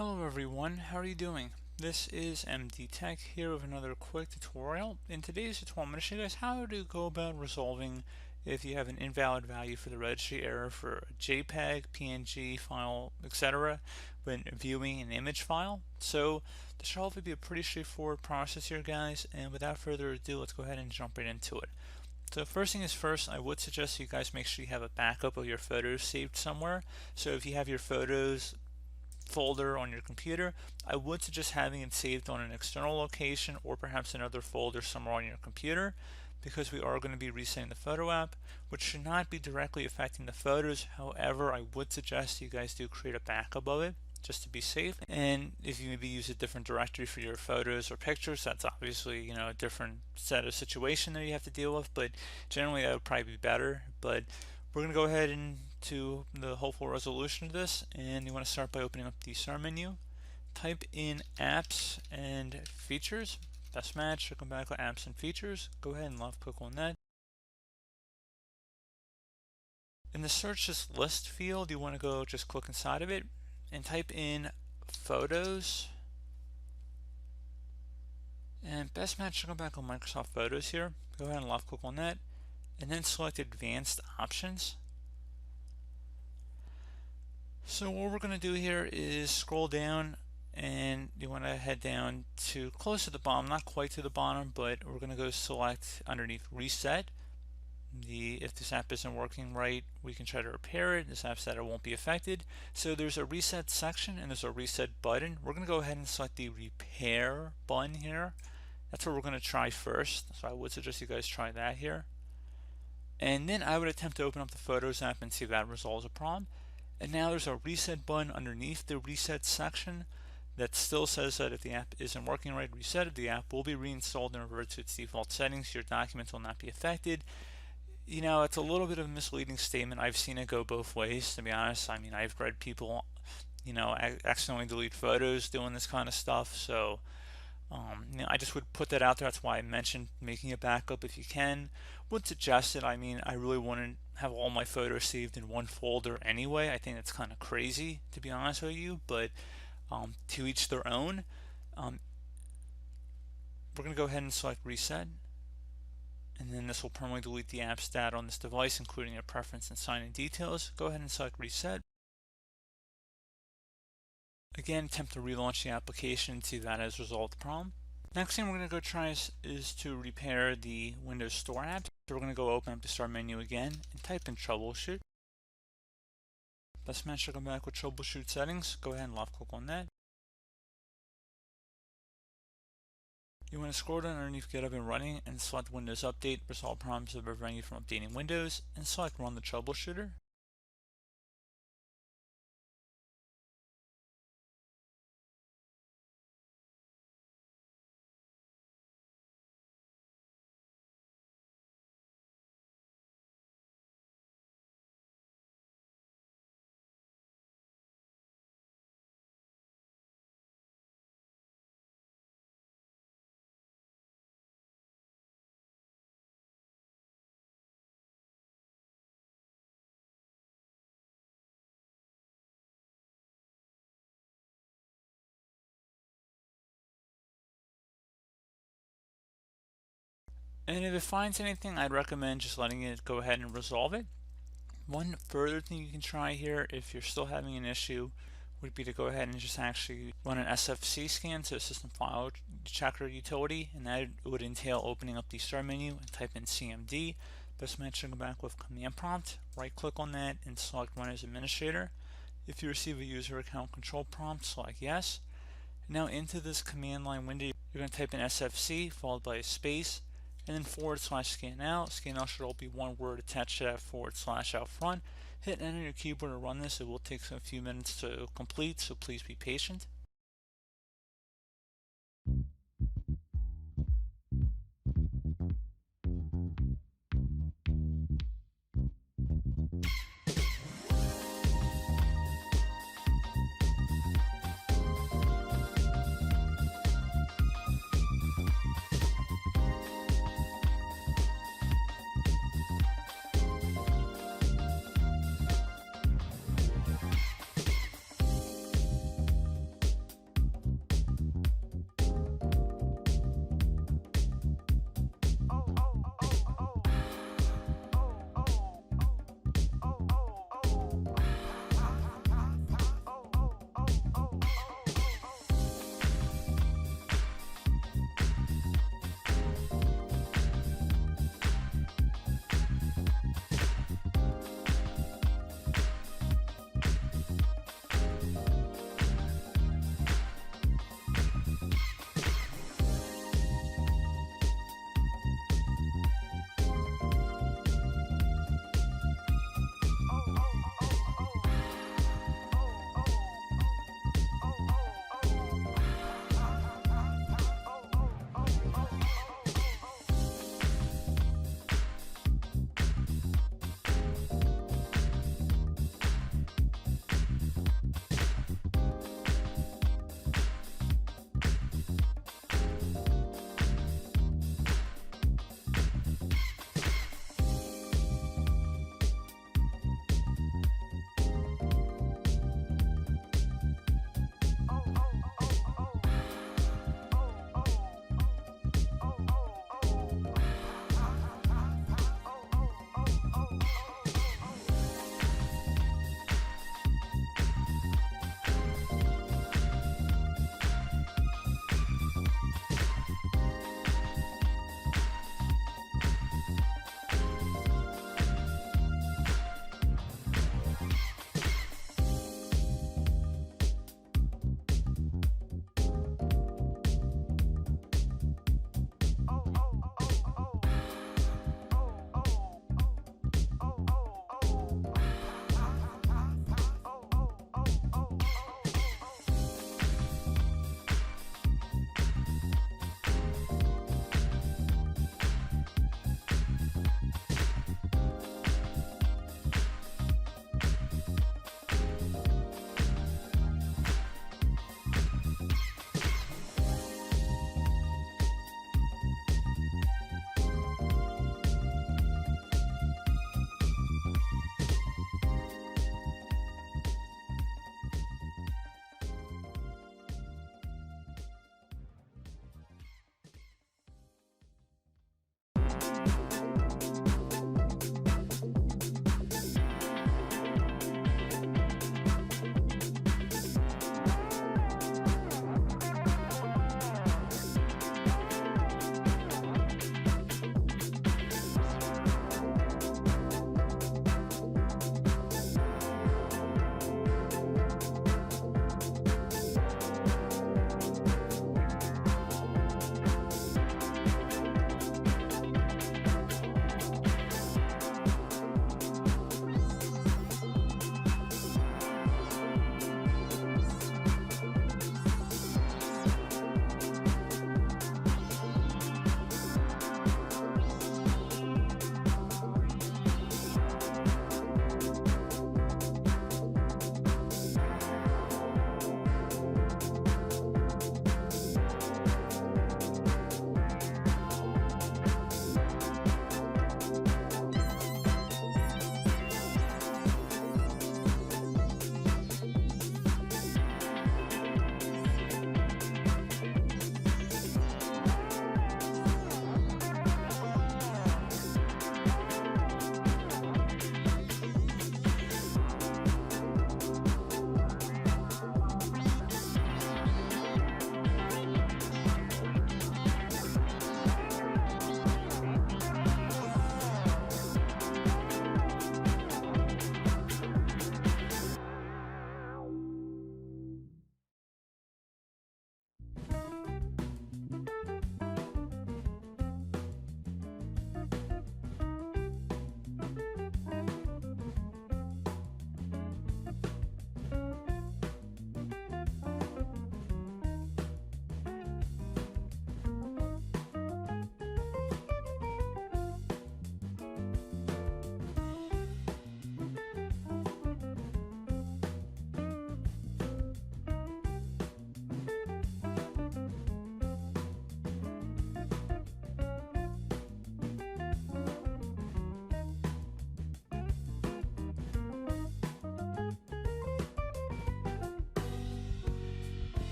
Hello everyone, how are you doing? This is MD Tech here with another quick tutorial. In today's tutorial, I'm going to show you guys how to go about resolving if you have an invalid value for the registry error for a JPEG, PNG file, etc. when viewing an image file. So this should hopefully be a pretty straightforward process here, guys, and without further ado, let's go ahead and jump right into it. So first thing is first, I would suggest you guys make sure you have a backup of your photos saved somewhere. So if you have your photos folder on your computer, I would suggest having it saved on an external location or perhaps another folder somewhere on your computer, because we are going to be resetting the photo app, which should not be directly affecting the photos. However, I would suggest you guys do create a backup of it just to be safe. And if you maybe use a different directory for your photos or pictures, that's obviously a different set of situation that you have to deal with, but generally that would probably be better. But we're going to go ahead into the hopeful resolution of this, and you want to start by opening up the start menu, type in apps and features, best match, so come back to apps and features, go ahead and left click on that. In the search this list field, you want to go just click inside of it and type in photos, and best match, so come back on Microsoft Photos here, go ahead and left click on that and then select advanced options. So what we're going to do here is scroll down, and you want to head down to close to the bottom, not quite to the bottom, but we're going to go select underneath reset. If this app isn't working right, we can try to repair it. This app said it won't be affected. So there's a reset section and there's a reset button. We're going to go ahead and select the repair button here. That's what we're going to try first. So I would suggest you guys try that here. And then I would attempt to open up the Photos app and see if that resolves a problem. And now there's a reset button underneath the reset section that still says that if the app isn't working right, reset it. The app will be reinstalled and revert to its default settings. Your documents will not be affected. It's a little bit of a misleading statement. I've seen it go both ways, to be honest. I mean, I've read people, accidentally delete photos doing this kind of stuff. So I just would put that out there. That's why I mentioned making a backup if you can. Would suggest it. I mean, I really wouldn't have all my photos saved in one folder anyway. I think that's kind of crazy, to be honest with you, but to each their own. We're going to go ahead and select reset, and then this will permanently delete the app's data on this device, including your preference and sign-in details. Go ahead and select reset. Again, attempt to relaunch the application and see if that has resolved the problem. Next thing we're going to go try is to repair the Windows Store app. So we're going to go open up the Start menu again and type in troubleshoot. Best match to come back with troubleshoot settings. Go ahead and left click on that. You want to scroll down underneath Get Up and Running and select Windows Update, resolve problems that prevent you from updating Windows, and select Run the Troubleshooter. And if it finds anything, I'd recommend just letting it go ahead and resolve it. One further thing you can try here, if you're still having an issue, would be to go ahead and just actually run an SFC scan, so System File Checker utility, and that would entail opening up the Start menu and type in CMD. Best match to go back with Command Prompt, right click on that and select Run as Administrator. If you receive a user account control prompt, select Yes. Now into this command line window, you're going to type in SFC followed by a space, and then /scan out. Scan out should all be one word attached to that / out front. Hit enter on your keyboard to run this. It will take a few minutes to complete, so please be patient.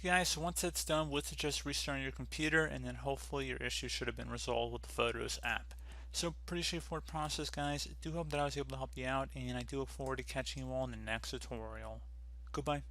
guys, so once that's done, with just restarting your computer, and then hopefully your issue should have been resolved with the Photos app. So pretty straightforward process, guys. I do hope that I was able to help you out, and I do look forward to catching you all in the next tutorial. Goodbye.